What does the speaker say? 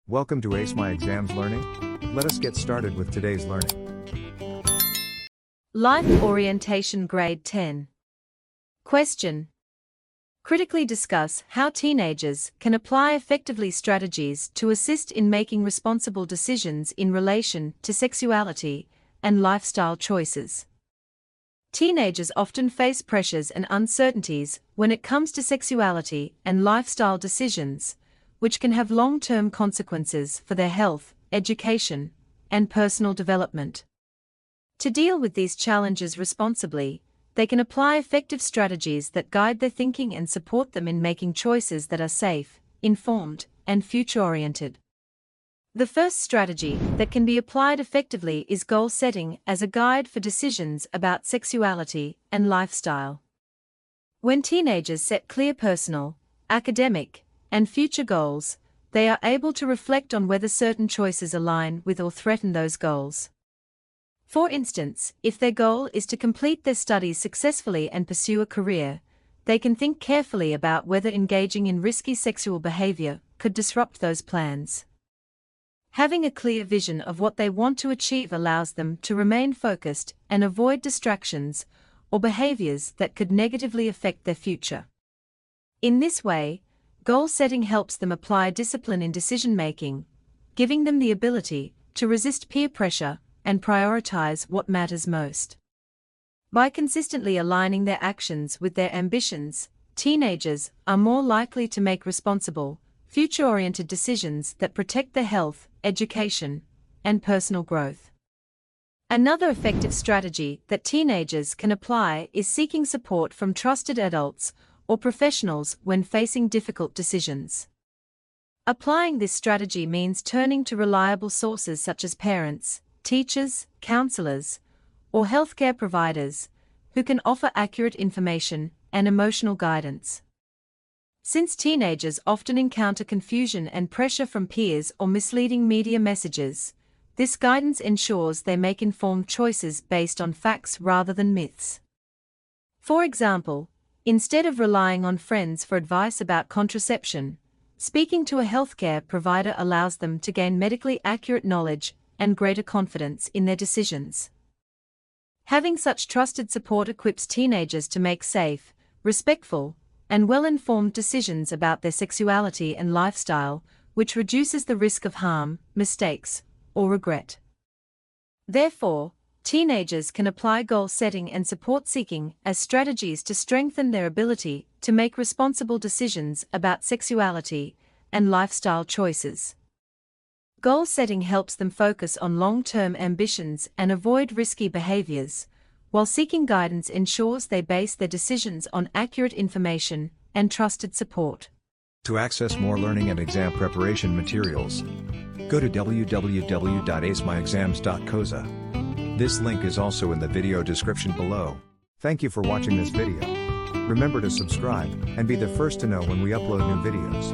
Welcome to Ace My Exams Learning. Let us get started with today's learning. Life Orientation Grade 10. Question. Critically discuss how teenagers can apply effectively strategies to assist in making responsible decisions in relation to sexuality and lifestyle choices. Teenagers often face pressures and uncertainties when it comes to sexuality and lifestyle decisions, which can have long-term consequences for their health, education, and personal development. To deal with these challenges responsibly, they can apply effective strategies that guide their thinking and support them in making choices that are safe, informed, and future-oriented. The first strategy that can be applied effectively is goal setting as a guide for decisions about sexuality and lifestyle. When teenagers set clear personal, academic, and future goals, they are able to reflect on whether certain choices align with or threaten those goals. For instance, if their goal is to complete their studies successfully and pursue a career, they can think carefully about whether engaging in risky sexual behavior could disrupt those plans. Having a clear vision of what they want to achieve allows them to remain focused and avoid distractions or behaviors that could negatively affect their future. In this way, goal setting helps them apply discipline in decision-making, giving them the ability to resist peer pressure and prioritize what matters most. By consistently aligning their actions with their ambitions, teenagers are more likely to make responsible, future-oriented decisions that protect their health, education, and personal growth. Another effective strategy that teenagers can apply is seeking support from trusted adults or professionals when facing difficult decisions. Applying this strategy means turning to reliable sources such as parents, teachers, counselors, or healthcare providers, who can offer accurate information and emotional guidance. Since teenagers often encounter confusion and pressure from peers or misleading media messages, this guidance ensures they make informed choices based on facts rather than myths. For example, instead of relying on friends for advice about contraception, speaking to a healthcare provider allows them to gain medically accurate knowledge and greater confidence in their decisions. Having such trusted support equips teenagers to make safe, respectful, and well-informed decisions about their sexuality and lifestyle, which reduces the risk of harm, mistakes, or regret. Therefore, teenagers can apply goal setting and support seeking as strategies to strengthen their ability to make responsible decisions about sexuality and lifestyle choices. Goal setting helps them focus on long-term ambitions and avoid risky behaviors, while seeking guidance ensures they base their decisions on accurate information and trusted support. To access more learning and exam preparation materials, go to www.acemyexams.coza. This link is also in the video description below. Thank you for watching this video. Remember to subscribe and be the first to know when we upload new videos.